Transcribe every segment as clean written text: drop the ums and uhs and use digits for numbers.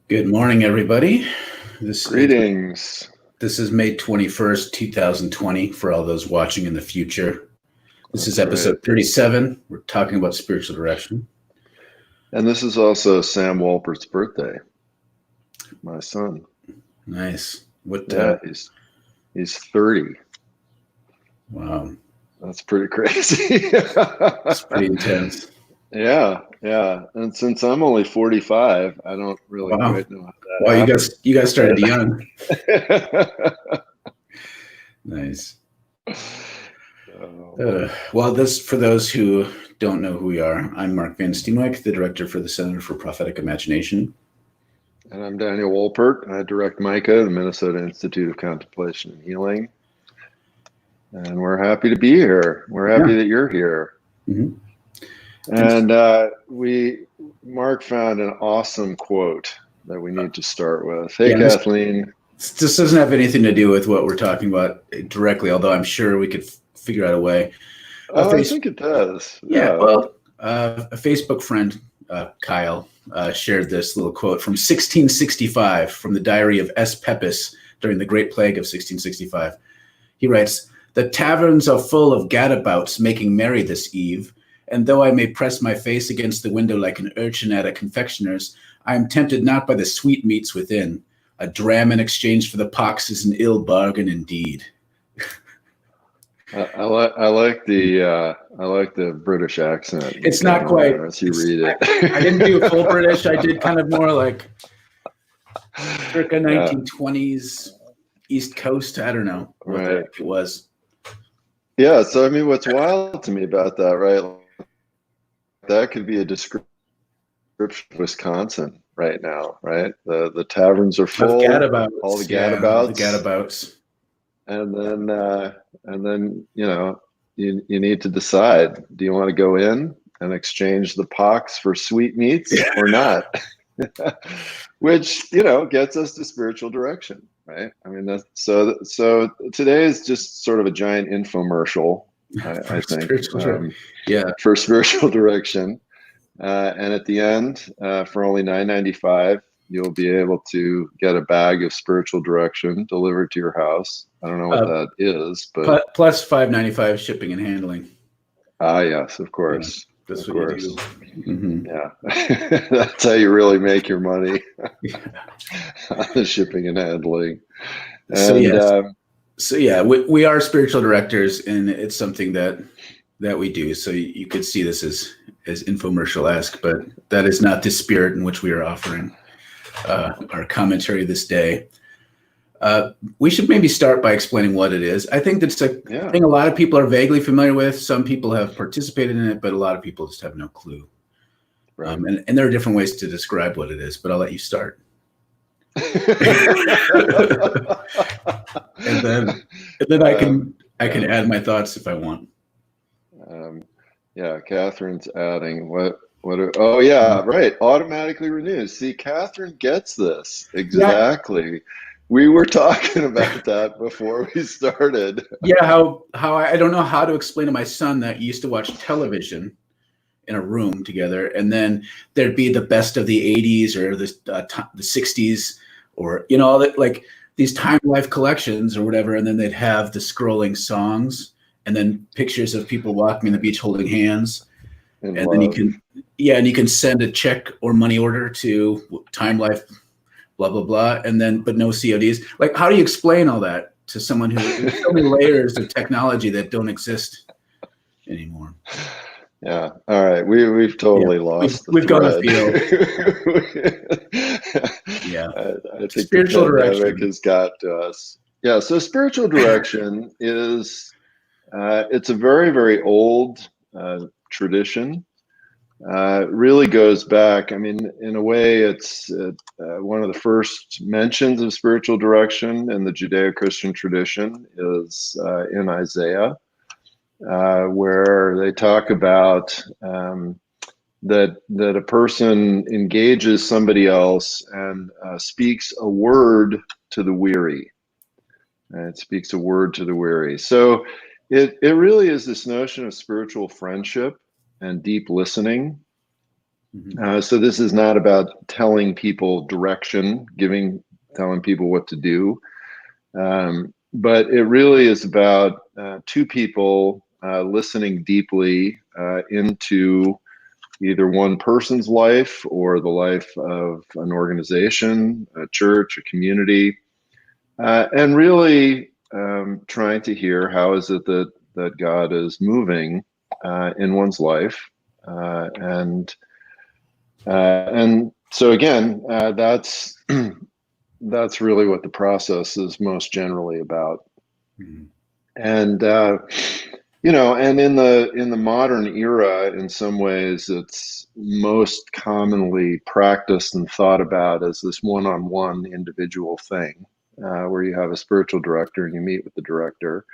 Good morning, everybody. This is Greetings. this is May 21st, 2020 for all those watching in the future. This is That's right. episode 37. We're talking about spiritual direction. And this is also Sam Wolpert's birthday, my son. Nice. What Yeah, he's 30. wow. That's pretty crazy. It's pretty intense. Yeah. And since I'm only 45, I don't really Wow. quite know how Wow, that you guys started young. happened. Nice. So, Well, this for those who don't know who we are, I'm Mark Van Steenwyk, the director for the Center for Prophetic Imagination. and I'm Daniel Wolpert. I direct MICA, the Minnesota Institute of Contemplation and Healing. And we're happy to be here. We're happy that you're here. Mhm. And Mark found an awesome quote that we need to start with. Hey, Yeah, Kathleen. This doesn't have anything to do with what we're talking about directly, although I'm sure we could figure out a way. I think it does. Yeah, well, a Facebook friend, Kyle, shared this little quote from 1665 from the diary of S. Pepys during the Great Plague of 1665. He writes, "The taverns are full of gadabouts making merry this eve, and though I may press my face against the window like an urchin at a confectioner's, I am tempted not by the sweetmeats within. A dram in exchange for the pox is an ill bargain indeed." I like the British accent. It's not quite as you read it. I didn't do full British. I did kind of more like circa 1920s East Coast. I don't know what Right. it was. Yeah. So I mean, what's wild to me about that, right? That could be a description of Wisconsin right now, right? The taverns are full, all the gadabouts, the gadabouts, and then you need to decide: do you want to go in and exchange the pox for sweetmeats or not? Which gets us to spiritual direction, right? I mean, that's so today is just sort of a giant infomercial, I think, for spiritual direction. And at the end, for only $9.95, you'll be able to get a bag of spiritual direction delivered to your house. I don't know what that is, but plus $5.95 shipping and handling. Yes, of course. Yeah, that's of what course. you do. Mm-hmm. Yeah, that's how you really make your money on the shipping and handling. And, we are spiritual directors, and it's something that we do. So you could see this as infomercial-esque, but that is not the spirit in which we are offering our commentary this day. We should maybe start by explaining what it is. I think that's a thing a lot of people are vaguely familiar with. Some people have participated in it, but a lot of people just have no clue. Right. And there are different ways to describe what it is, but I'll let you start. and then I can add my thoughts if I want. Catherine's adding right. Automatically renews. See, Catherine gets this exactly. Yeah. We were talking about that before we started. Yeah, how I don't know how to explain to my son that you used to watch television in a room together, and then there'd be the best of the 80s or the 60s, or all that, like these Time Life collections or whatever, and then they'd have the scrolling songs and then pictures of people walking on the beach holding hands, and then you can send a check or money order to Time Life, blah blah blah, and then but no CODs. Like, how do you explain all that to someone there's so many layers of technology that don't exist anymore? Yeah. All right. We've totally lost. We've gone afield. Yeah. I think spiritual the pandemic direction has got to us. Yeah. So spiritual direction is it's a very, very old tradition. Really goes back. I mean, in a way, it's one of the first mentions of spiritual direction in the Judeo-Christian tradition is in Isaiah. Where they talk about that a person engages somebody else and speaks a word to the weary. And it speaks a word to the weary. So it really is this notion of spiritual friendship and deep listening. Mhm. So this is not about telling people direction, telling people what to do. But it really is about two people listening deeply into either one person's life or the life of an organization, a church, a community, and really trying to hear how is it that God is moving in one's life, and so again, that's really what the process is most generally about. Mhm. And and in the modern era, in some ways, it's most commonly practiced and thought about as this one-on-one individual thing, where you have a spiritual director and you meet with the director.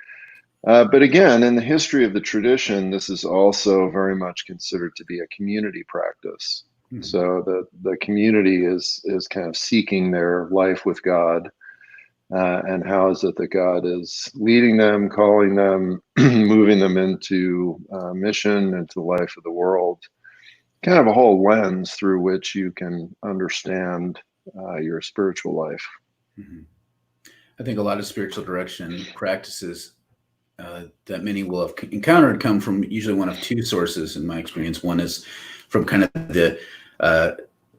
But again, in the history of the tradition, this is also very much considered to be a community practice. Mhm. So the community is kind of seeking their life with God, and how is it that God is leading them, calling them, moving them into mission, into the life of the world. Kind of a whole lens through which you can understand your spiritual life. Mhm. I think a lot of spiritual direction practices that many will have encountered come from usually one of two sources, in my experience. One is from kind of uh,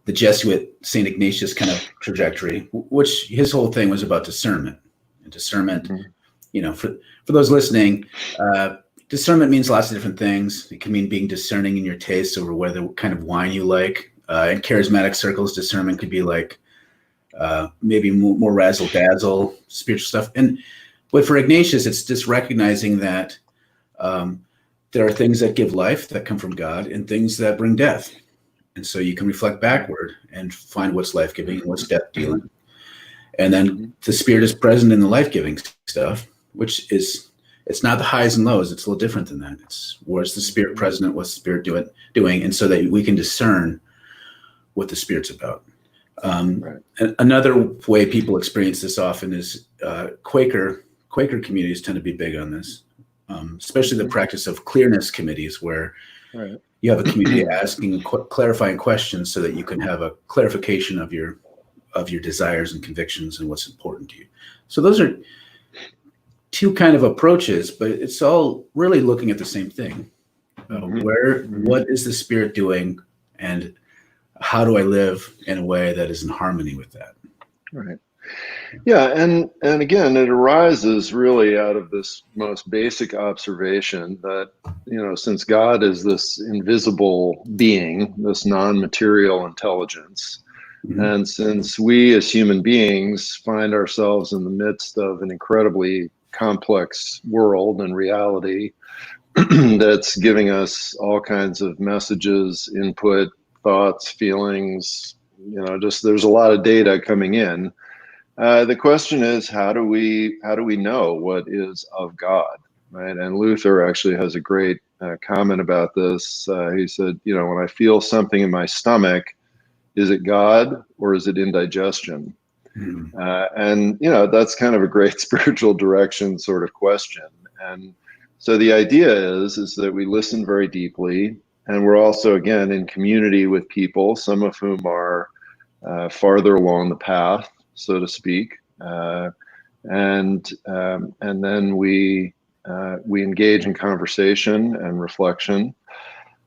the Jesuit Saint Ignatius kind of trajectory, which his whole thing was about discernment. And discernment, Mhm. for those listening, discernment means lots of different things. It can mean being discerning in your tastes over whether what kind of wine you like. In charismatic circles, discernment could be like maybe more razzle dazzle spiritual stuff. But for Ignatius, it's just recognizing that um, there are things that give life that come from God and things that bring death. And so you can reflect backward and find what's life giving and what's death dealing. And then Mhm. the spirit is present in the life giving stuff, which is it's not the highs and lows. It's a little different than that. It's where's the spirit Mhm. present, what's the spirit doing, and so that we can discern what the spirit's about. Right. Another way people experience this often is Quaker communities tend to be big on this, especially the Mhm. practice of clearness committees, where Right. you have a community asking clarifying questions so that you can have a clarification of your desires and convictions and what's important to you. So those are two kind of approaches, but it's all really looking at the same thing. Mhm. Mhm. What is the spirit doing, and how do I live in a way that is in harmony with that? Right. Yeah, and again, it arises really out of this most basic observation that, since God is this invisible being, this non-material intelligence, Mhm. and since we as human beings find ourselves in the midst of an incredibly complex world and reality that's giving us all kinds of messages, input, thoughts, feelings, just there's a lot of data coming in. The question is, how do we know what is of God, right? And Luther actually has a great comment about this. He said, when I feel something in my stomach, is it God or is it indigestion? Mhm. And that's kind of a great spiritual direction sort of question. And so the idea is that we listen very deeply, and we're also again in community with people, some of whom are farther along the path, so to speak, and then we engage in conversation and reflection.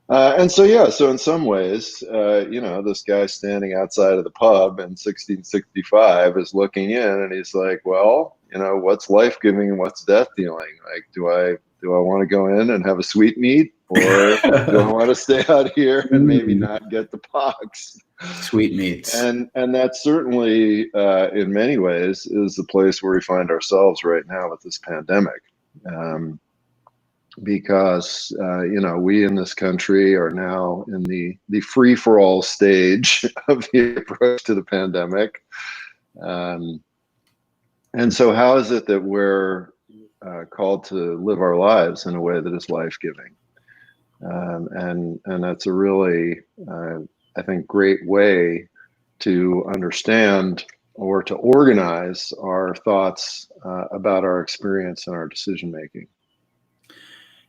And so, yeah, so in some ways, this guy standing outside of the pub in 1665 is looking in, and he's like, well, what's life giving and what's death dealing? Like, do I want to go in and have a sweetmeat, or do I want to stay out here and maybe Mm. not get the pox? Sweetmeats. And that certainly, in many ways, is the place where we find ourselves right now with this pandemic. Because we in this country are now in the free for all stage of the approach to the pandemic, um, and so how is it that we're called to live our lives in a way that is life giving? And that's a really I think great way to understand or to organize our thoughts about our experience and our decision making.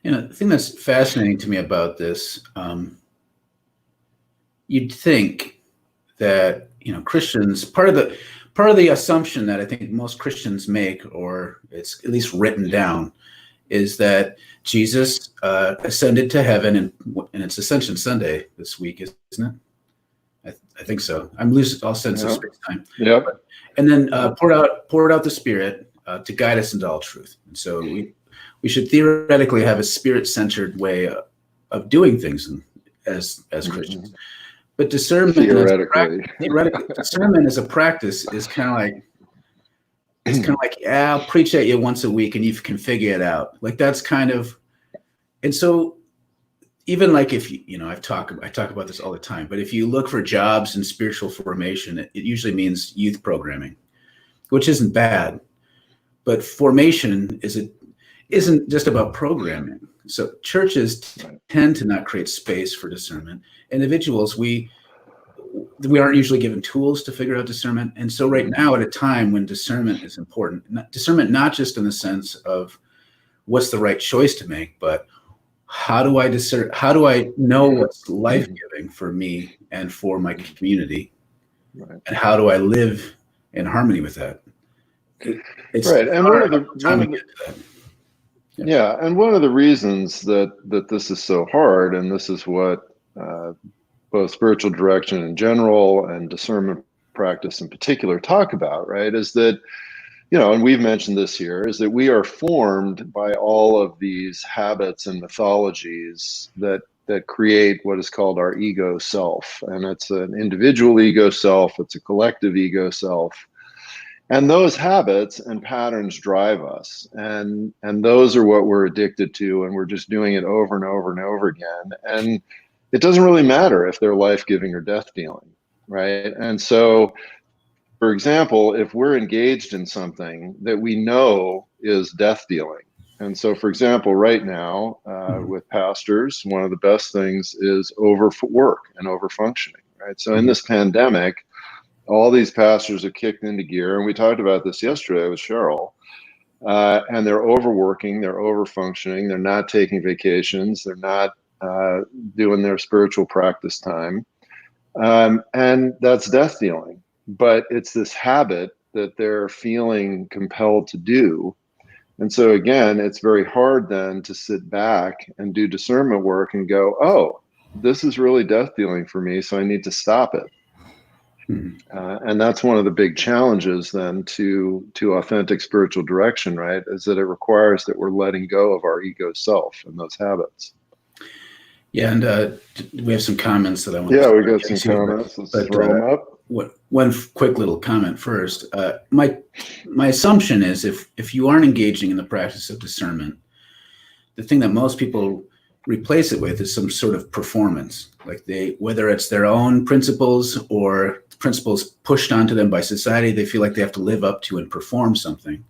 The thing that's fascinating to me about this, you'd think that, Christians, part of the assumption that I think most Christians make, or it's at least written down, is that Jesus ascended to heaven, and it's Ascension Sunday this week, isn't it? I think so. I'm losing all sense of space time. Yep. And then poured out the Spirit to guide us into all truth. And so we should theoretically have a Spirit-centered way of doing things as Christians. But discernment, discernment as a practice is kind of like, yeah, I'll preach at you once a week and you can figure it out. Like that's kind of, and so even like if I talk about this all the time, but if you look for jobs in spiritual formation, it usually means youth programming, which isn't bad, but formation isn't just about programming. So churches tend to not create space for discernment. Individuals, we aren't usually given tools to figure out discernment. And so right now at a time when discernment is important, discernment not just in the sense of what's the right choice to make, but how do I discern, how do I know what's life-giving for me and for my community? Right. And how do I live in harmony with that? It's right. And one of the reasons that this is so hard, and this is what both spiritual direction in general and discernment practice in particular talk about, right, is that, and we've mentioned this here, is that we are formed by all of these habits and mythologies that create what is called our ego self. And it's an individual ego self, it's a collective ego self. And those habits and patterns drive us. And those are what we're addicted to, and we're just doing it over and over and over again. And it doesn't really matter if they're life-giving or death-dealing, right? And so, for example, if we're engaged in something that we know is death-dealing, and so, for example, right now with pastors, one of the best things is overwork and overfunctioning, right? So in this pandemic, all these pastors are kicked into gear, and we talked about this yesterday with Cheryl, and they're overworking, they're overfunctioning, they're not taking vacations, they're not doing their spiritual practice time, and that's death dealing. But it's this habit that they're feeling compelled to do. And so again, it's very hard then to sit back and do discernment work and go, oh, this is really death dealing for me, so I need to stop it. And that's one of the big challenges then to authentic spiritual direction, right? Is that it requires that we're letting go of our ego self and those habits. Yeah, and we have some comments that I want. Yeah, we got some comments. Let's throw them up. One quick little comment first. My assumption is if you aren't engaging in the practice of discernment, the thing that most people replace it with is some sort of performance, like whether it's their own principles or principles pushed onto them by society, they feel like they have to live up to and perform something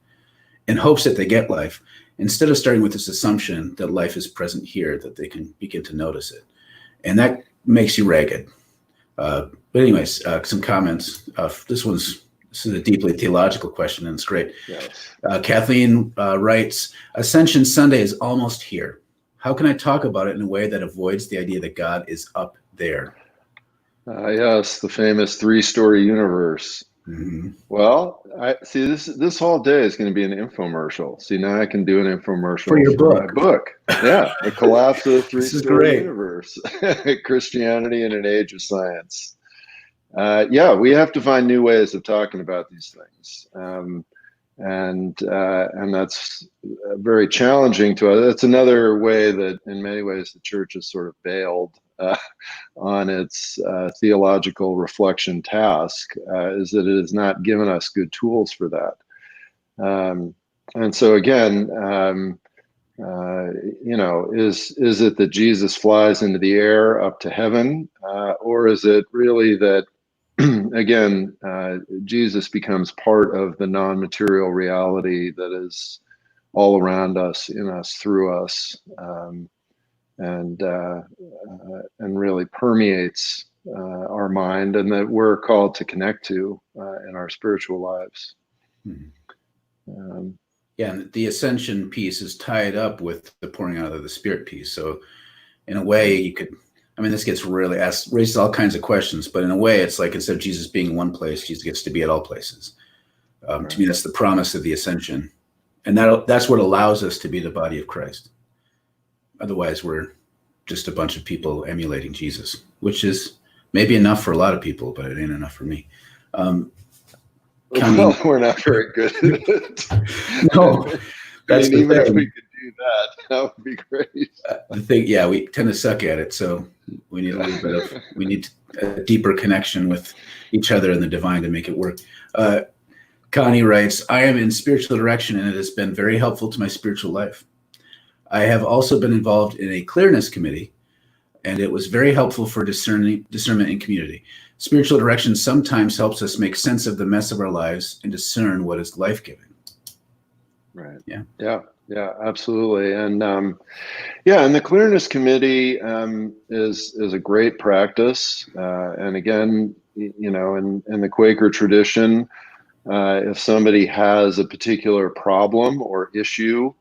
in hopes that they get life, instead of starting with this assumption that life is present here, that they can begin to notice it. And that makes you ragged. But anyways, some comments. This is a deeply theological question, and it's great. Yes. Kathleen writes, Ascension Sunday is almost here. How can I talk about it in a way that avoids the idea that God is up there? Yes, the famous three-story universe. Mm-hmm. Well, I see this whole day is going to be an infomercial. See, now I can do an infomercial for your book. My book. Yeah, The Collapse of the Three-Story Universe, Christianity in an Age of Science. Yeah, we have to find new ways of talking about these things. And that's very challenging to us. That's another way that in many ways the church has sort of bailed on its theological reflection task, is that it has not given us good tools for that. And so again, is it that Jesus flies into the air up to heaven, or is it really that again, Jesus becomes part of the non-material reality that is all around us, in us, through us, and really permeates our mind, and that we're called to connect to in our spiritual lives. Yeah, and the ascension piece is tied up with the pouring out of the Spirit piece. So in a way, I mean, this gets really raises all kinds of questions, but in a way, it's like instead of Jesus being in one place, Jesus gets to be at all places. Right. To me, that's the promise of the ascension, and that's what allows us to be the body of Christ. Otherwise, we're just a bunch of people emulating Jesus, which is maybe enough for a lot of people, but it ain't enough for me. Well, we're not very good at it. No, that's the even thing. if we could do that would be great. The thing, yeah, we tend to suck at it, so we need a little bit of we need a deeper connection with each other and the divine to make it work. Connie writes, I am in spiritual direction, and it has been very helpful to my spiritual life. I have also been involved in a clearness committee, and it was very helpful for discernment in community. Spiritual direction sometimes helps us make sense of the mess of our lives and discern what is life-giving. Right. Yeah, absolutely. And and the clearness committee is a great practice. And again, in the Quaker tradition, if somebody has a particular problem or issue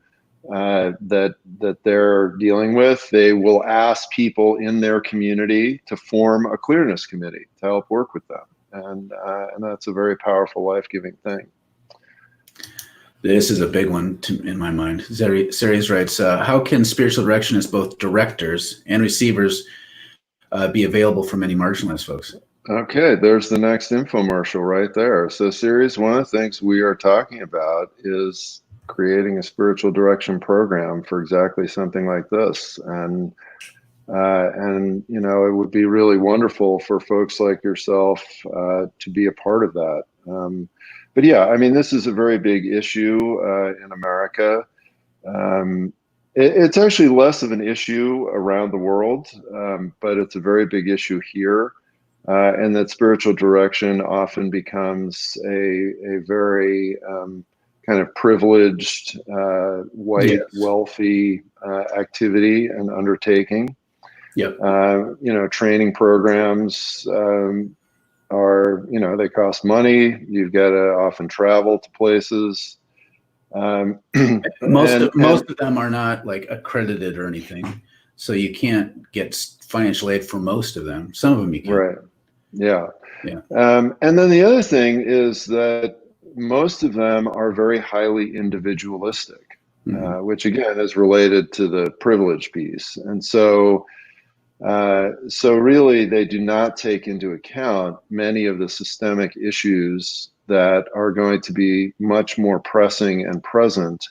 that they're dealing with, they will ask people in their community to form a clearness committee to help work with them, and that's a very powerful, life-giving thing. This is a big one in my mind. Ceres writes, how can spiritual direction as both directors and receivers be available for many marginalized folks? Okay, there's the next infomercial right there. So Ceres, one of the things we are talking about is creating a spiritual direction program for exactly something like this. And it would be really wonderful for folks like yourself to be a part of that. But yeah, I mean, this is a very big issue in America. It's actually less of an issue around the world, but it's a very big issue here. And that spiritual direction often becomes a very kind of privileged, white, Yes. wealthy activity and undertaking. Yep. Training programs are, they cost money. You've got to often travel to places. Most of them are not like accredited or anything, so you can't get financial aid for most of them. Some of them you can. Right. Yeah. Yeah. And then the other thing is that most of them are very highly individualistic, which again is related to the privilege piece. And so really they do not take into account many of the systemic issues that are going to be much more pressing and present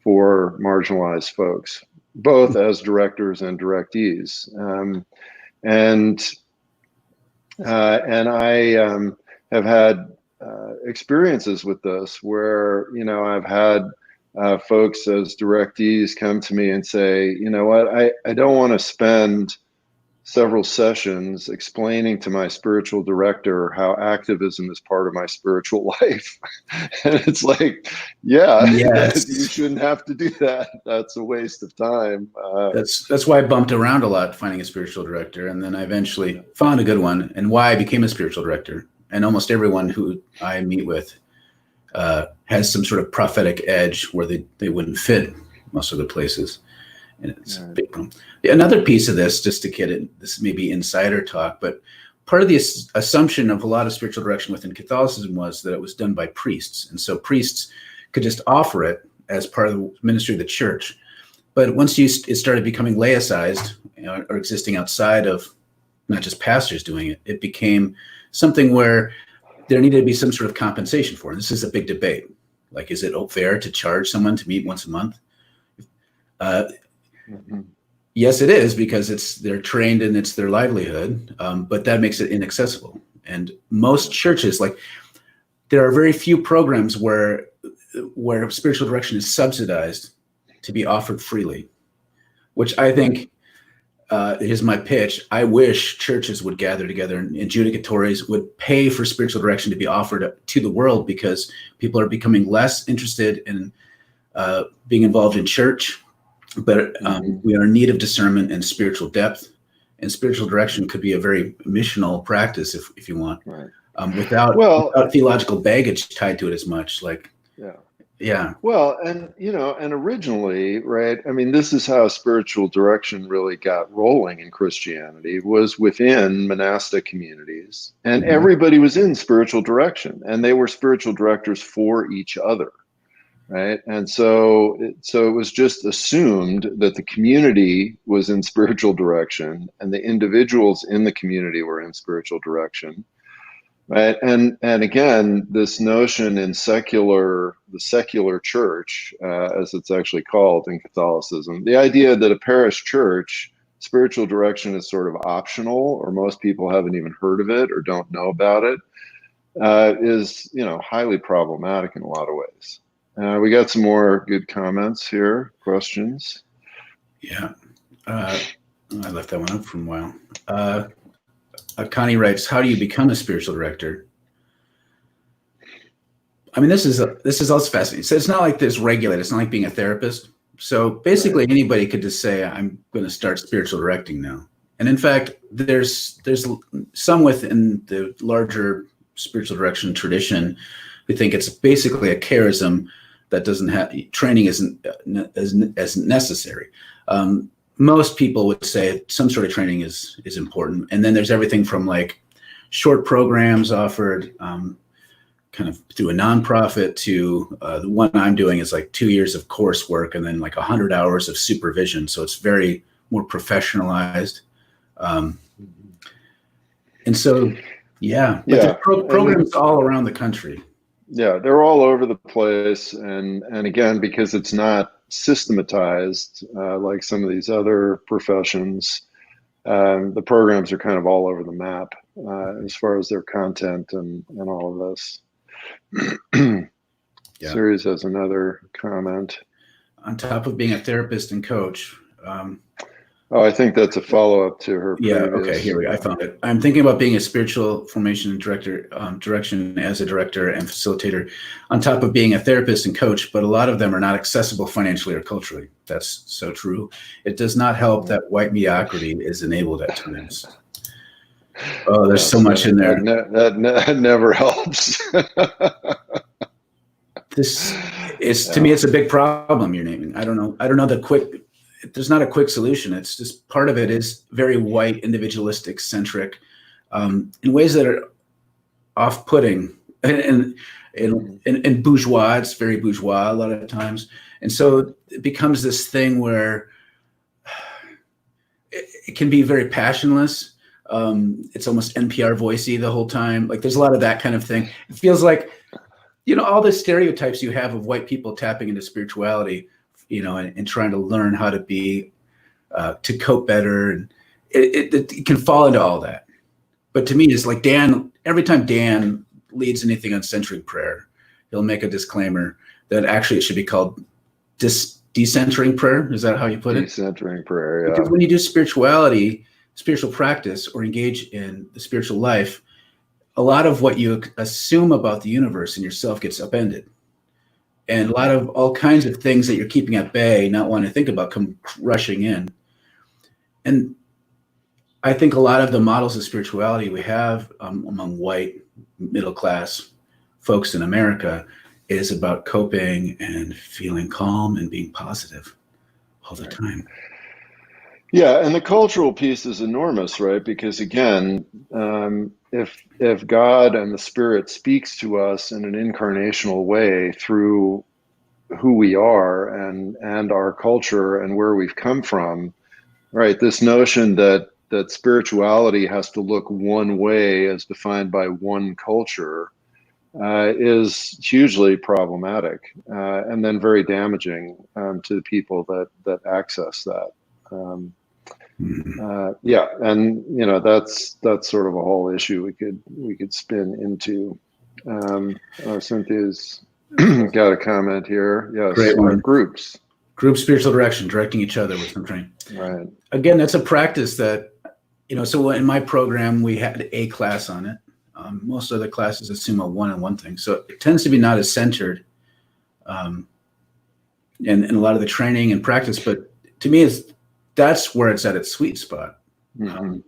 for marginalized folks, both as directors and directees. And I have had experiences with this where, I've had folks as directees come to me and say, you know what, I don't want to spend several sessions explaining to my spiritual director how activism is part of my spiritual life. And it's like, yes. You shouldn't have to do that. That's a waste of time. That's why I bumped around a lot finding a spiritual director. And then I eventually found a good one, and why I became a spiritual director. And almost everyone who I meet with has some sort of prophetic edge where they wouldn't fit most of the places. And it's a big problem. Another piece of this, just to get it, this may be insider talk, but part of the assumption of a lot of spiritual direction within Catholicism was that it was done by priests. And so priests could just offer it as part of the ministry of the church. But once it started becoming laicized, or existing outside of not just pastors doing it, it became something where there needed to be some sort of compensation for it. This is a big debate. Like, is it fair to charge someone to meet once a month? Yes, it is, because they're trained and it's their livelihood, but that makes it inaccessible. And most churches, there are very few programs where spiritual direction is subsidized to be offered freely, which I think here's my pitch. I wish churches would gather together and adjudicatories would pay for spiritual direction to be offered to the world, because people are becoming less interested in being involved in church. But we are in need of discernment and spiritual depth, and spiritual direction could be a very missional practice if you want, right. without theological baggage tied to it as much. Yeah. Well, and and originally, right? I mean, this is how spiritual direction really got rolling in Christianity, was within monastic communities, and Mhm. everybody was in spiritual direction, and they were spiritual directors for each other, right? And so it was just assumed that the community was in spiritual direction, and the individuals in the community were in spiritual direction. Right. And again, this notion in the secular church, as it's actually called in Catholicism, the idea that a parish church spiritual direction is sort of optional, or most people haven't even heard of it or don't know about it, is highly problematic in a lot of ways. We got some more good comments here, questions. Yeah. I left that one up for a while. Connie writes, "How do you become a spiritual director?" I mean, this is also fascinating. So it's not like this regulated. It's not like being a therapist. So basically, anybody could just say, "I'm going to start spiritual directing now." And in fact, there's some within the larger spiritual direction tradition who think it's basically a charism that doesn't have training isn't as necessary. Most people would say some sort of training is important, and then there's everything from like short programs offered kind of through a nonprofit to the one I'm doing is like 2 years of coursework and then like 100 hours of supervision. So it's very more professionalized. And so, but there's programs all around the country. Yeah, they're all over the place. And again, because it's not systematized like some of these other professions, the programs are kind of all over the map as far as their content and all of this. Series has another comment. On top of being a therapist and coach. I think that's a follow-up to her. Yeah. Okay. Here we go. I found it. I'm thinking about being a spiritual formation direction as a director and facilitator, on top of being a therapist and coach. But a lot of them are not accessible financially or culturally. That's so true. It does not help that white mediocrity is enabled at times. Oh, there's so much in there. That never helps. This is to me, it's a big problem you're naming. I don't know there's not a quick solution. It's just part of it is very white, individualistic, centric, in ways that are off-putting and bourgeois. It's very bourgeois a lot of times, and so it becomes this thing where it can be very passionless. It's almost NPR voicey the whole time. Like there's a lot of that kind of thing. It feels like all the stereotypes you have of white people tapping into spirituality. And trying to learn how to be, to cope better. And it can fall into all that. But to me, it's like every time Dan leads anything on centering prayer, he'll make a disclaimer that actually it should be called decentering prayer. Is that how you put it? Decentering prayer, yeah. Because when you do spiritual practice, or engage in the spiritual life, a lot of what you assume about the universe and yourself gets upended. And a lot of all kinds of things that you're keeping at bay, not wanting to think about, come rushing in. And I think a lot of the models of spirituality we have among white middle-class folks in America is about coping and feeling calm and being positive all the time. Yeah, and the cultural piece is enormous, right? Because again, if God and the Spirit speaks to us in an incarnational way through who we are and our culture and where we've come from, right? This notion that spirituality has to look one way as defined by one culture is hugely problematic and then very damaging to the people that access that. And that's sort of a whole issue we could spin into. Cynthia's got a comment here. Yes, great one. Group spiritual direction, directing each other with some training. Right. Again, that's a practice that so in my program we had a class on it. Most other classes assume a one-on-one thing, so it tends to be not as centered. And a lot of the training and practice, but to me, that's where it's at its sweet spot. Mm-hmm.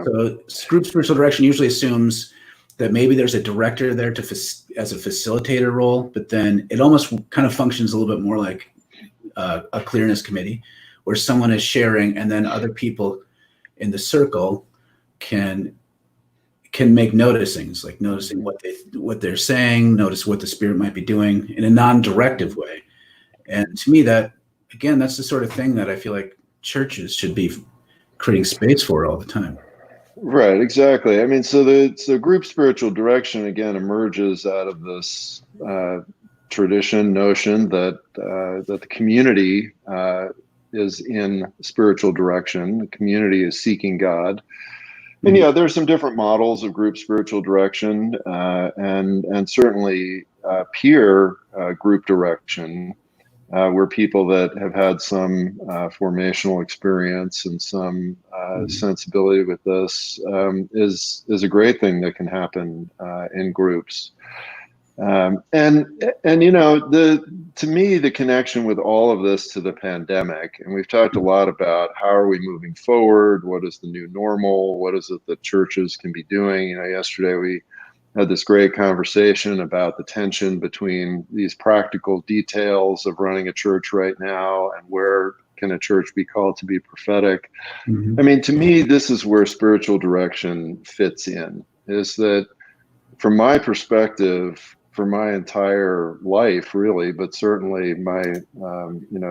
So group spiritual direction usually assumes that maybe there's a director there as a facilitator role, but then it almost kind of functions a little bit more like a clearness committee, where someone is sharing, and then other people in the circle can make noticings, like noticing what they're saying, notice what the Spirit might be doing in a non-directive way. And to me, that, again, that's the sort of thing that I feel like churches should be creating space for all the time. Right, exactly. I mean, so the group spiritual direction, again, emerges out of this tradition, notion that the community is in spiritual direction. The community is seeking God. And yeah, there's some different models of group spiritual direction, and certainly peer group direction, where people that have had some formational experience and some sensibility with this is a great thing that can happen in groups. And you know, to me, the connection with all of this to the pandemic, and we've talked a lot about how are we moving forward, what is the new normal, what is it that churches can be doing. You know, yesterday we had this great conversation about the tension between these practical details of running a church right now and where can a church be called to be prophetic. I mean, to me, this is where spiritual direction fits in, is that from my perspective, for my entire life, really, but certainly my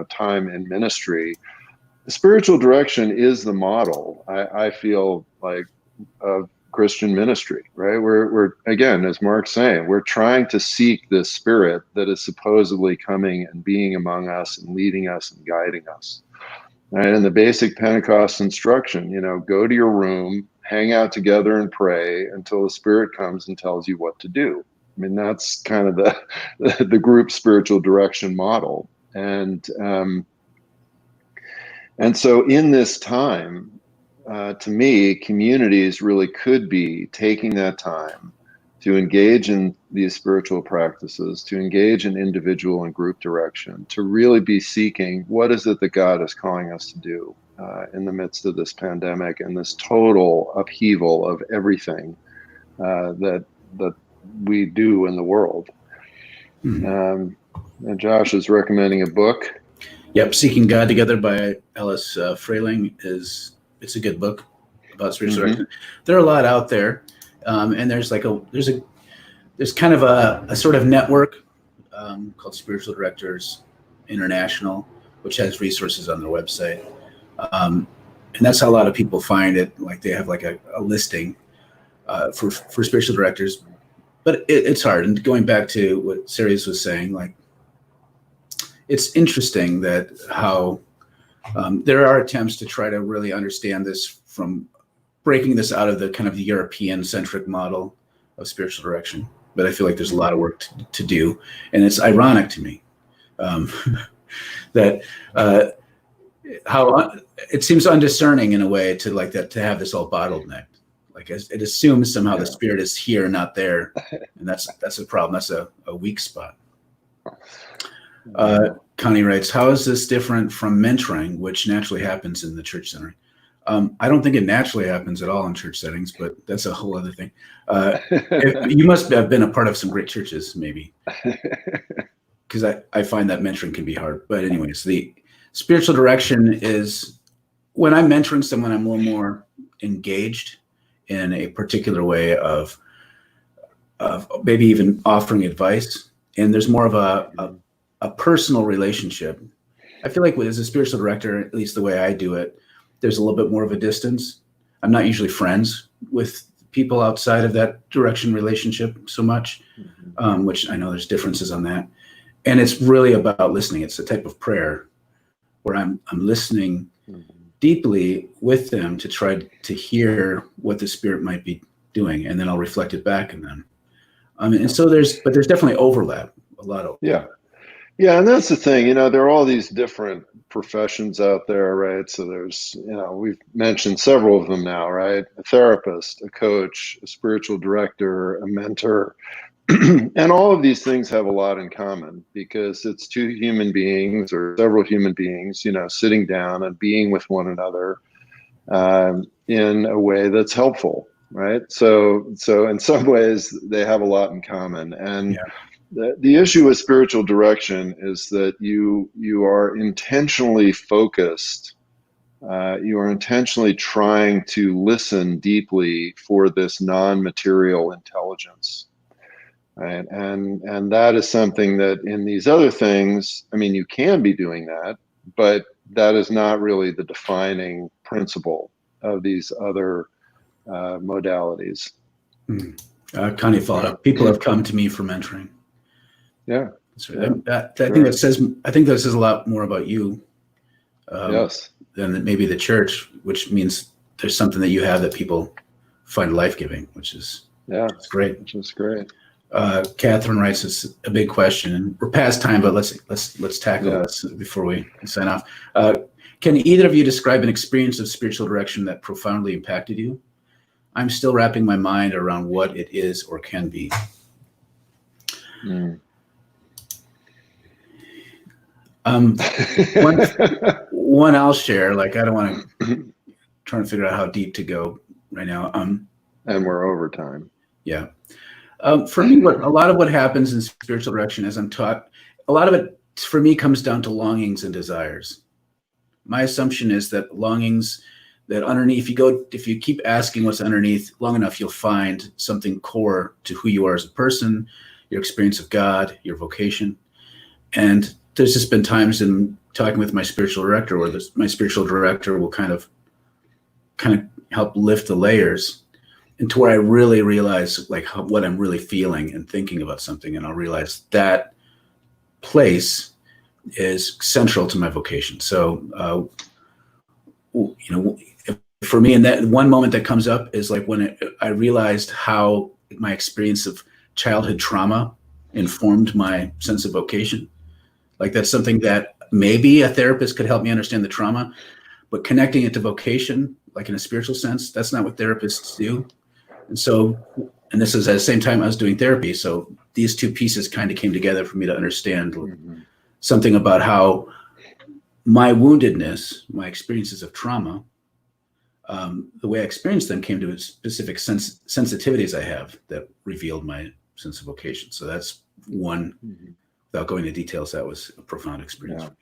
time in ministry, spiritual direction is the model, I feel like, of Christian ministry, right? We're again, as Mark's saying, we're trying to seek this Spirit that is supposedly coming and being among us and leading us and guiding us. Right? And the basic Pentecost instruction, you know, go to your room, hang out together and pray until the Spirit comes and tells you what to do. I mean, that's kind of the group spiritual direction model. And so in this time, to me, communities really could be taking that time to engage in these spiritual practices, to engage in individual and group direction, to really be seeking what is it that God is calling us to do in the midst of this pandemic and this total upheaval of everything that we do in the world. And Josh is recommending a book. Yep, Seeking God Together by Alice Frayling it's a good book about spiritual direction. There are a lot out there, and there's kind of a sort of network called Spiritual Directors International, which has resources on their website, and that's how a lot of people find it. Like they have like a listing for spiritual directors, but it's hard. And going back to what Sarius was saying, like it's interesting that how there are attempts to try to really understand this from breaking this out of the kind of the European-centric model of spiritual direction. But I feel like there's a lot of work to do. And it's ironic to me that how it seems undiscerning in a way to like that, to have this all bottlenecked. Like it assumes somehow the Spirit is here, not there. And that's a problem. That's a weak spot. Connie writes, how is this different from mentoring, which naturally happens in the church setting? I don't think it naturally happens at all in church settings, but that's a whole other thing. You must have been a part of some great churches, maybe, because I find that mentoring can be hard. But anyways, the spiritual direction is when I'm mentoring someone, I'm a little more engaged in a particular way of maybe even offering advice. And there's more of a personal relationship. I feel like as a spiritual director, at least the way I do it, there's a little bit more of a distance. I'm not usually friends with people outside of that direction relationship so much, which I know there's differences on that. And it's really about listening. It's a type of prayer where I'm listening deeply with them to try to hear what the Spirit might be doing, and then I'll reflect it back in them. And so there's definitely overlap, a lot of overlap. Yeah, and that's the thing, you know, there are all these different professions out there, right? So there's, you know, we've mentioned several of them now, right? A therapist, a coach, a spiritual director, a mentor. And all of these things have a lot in common because it's two human beings or several human beings, you know, sitting down and being with one another in a way that's helpful. right? So in some ways they have a lot in common. And Yeah. the issue with spiritual direction is that you are intentionally focused. You are intentionally trying to listen deeply for this non-material intelligence, right? And that is something that in these other things, I mean, you can be doing that, but that is not really the defining principle of these other modalities. Connie followed up. People have come to me for mentoring. Yeah. So Yeah, I think that says, I think that says a lot more about you yes. than maybe the church, which means there's something that you have that people find life-giving, which is great. Which is great. Catherine writes, it's a big question, and we're past time, but let's tackle this before we sign off. Can either of you describe an experience of spiritual direction that profoundly impacted you? I'm still wrapping my mind around what it is or can be. One I'll share. Like, I don't want to try to figure out how deep to go right now. And we're over time. Yeah. For me, a lot of what happens in spiritual direction, as I'm taught, a lot of it for me comes down to longings and desires. My assumption is that longings, that underneath, if you keep asking what's underneath long enough, you'll find something core to who you are as a person, your experience of God, your vocation. And there's just been times in talking with my spiritual director where my spiritual director will kind of help lift the layers into where I really realize like what I'm really feeling and thinking about something. And I'll realize that place is central to my vocation. So, for me, and that one moment that comes up is like when I realized how my experience of childhood trauma informed my sense of vocation. Like, that's something that maybe a therapist could help me understand the trauma, but connecting it to vocation, like in a spiritual sense, that's not what therapists do. And so, and this is at the same time I was doing therapy. So these two pieces kind of came together for me to understand something about how my woundedness, my experiences of trauma, the way I experienced them came to specific sensitivities I have that revealed my sense of vocation. So that's one, without going into details, that was a profound experience for me.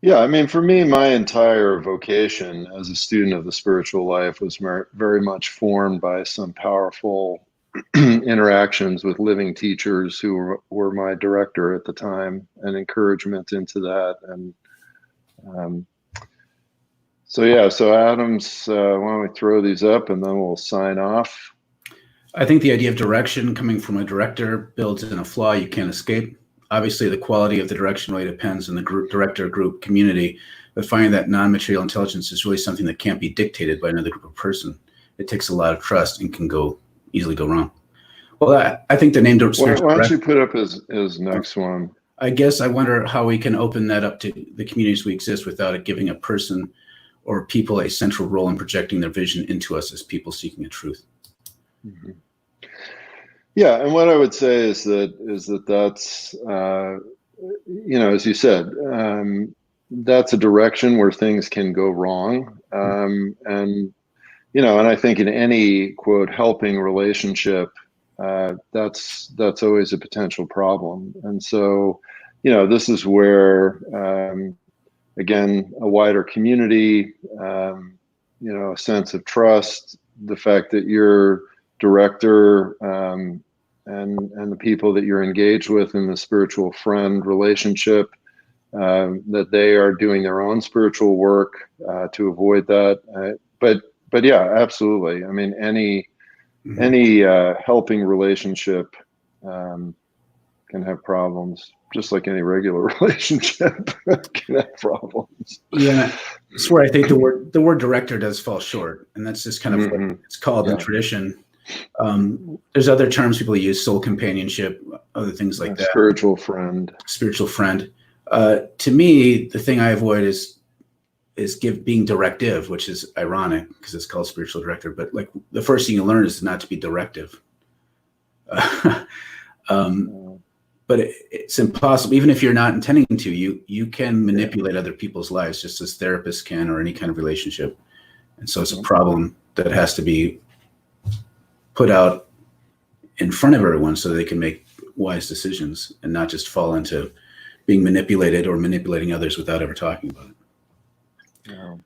Yeah, I mean, for me, my entire vocation as a student of the spiritual life was very much formed by some powerful interactions with living teachers who were my director at the time, and encouragement into that. And so Adams, why don't we throw these up and then we'll sign off. I think the idea of direction coming from a director builds in a flaw you can't escape. Obviously, the quality of the direction really depends on the director group community, but finding that non-material intelligence is really something that can't be dictated by another group of person. It takes a lot of trust and can easily go wrong. Well, I think the name. Why don't you put up his next one? I guess I wonder how we can open that up to the communities we exist without it giving a person or people a central role in projecting their vision into us as people seeking a truth. Mm-hmm. Yeah, and what I would say is that's as you said, that's a direction where things can go wrong, and I think in any quote helping relationship, that's always a potential problem. And so, this is where again, a wider community, a sense of trust, the fact that your director and the people that you're engaged with in the spiritual friend relationship, that they are doing their own spiritual work to avoid that. But yeah, absolutely. I mean, any helping relationship can have problems, just like any regular relationship can have problems. Yeah, that's where I think the word director does fall short, and that's just kind of what it's called in tradition. There's other terms people use: soul companionship, other things like that. Spiritual friend. To me, the thing I avoid is being directive, which is ironic because it's called spiritual director. But like the first thing you learn is not to be directive. But it's impossible. Even if you're not intending to, you can manipulate other people's lives just as therapists can, or any kind of relationship. And so it's a problem that has to be put out in front of everyone so they can make wise decisions and not just fall into being manipulated or manipulating others without ever talking about it. Yeah.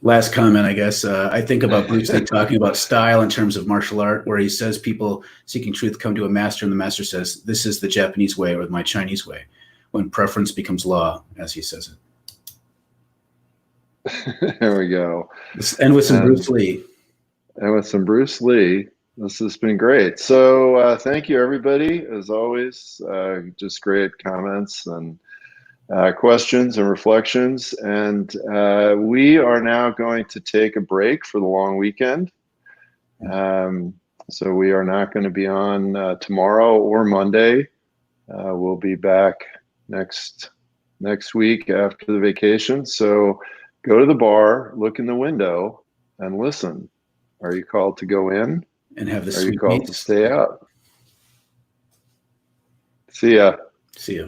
Last comment, I guess. I think about Bruce Lee talking about style in terms of martial art, where he says people seeking truth come to a master, and the master says, "This is the Japanese way or my Chinese way," when preference becomes law, as he says it. There we go. Let's end with some Bruce Lee. And with some Bruce Lee. This has been great. So thank you, everybody. As always, just great comments and questions and reflections. And we are now going to take a break for the long weekend. So we are not going to be on tomorrow or Monday. We'll be back next week after the vacation. So go to the bar, look in the window, and listen. Are you called to go in? And have the Are you sweet called meats? to stay out? See ya. See ya.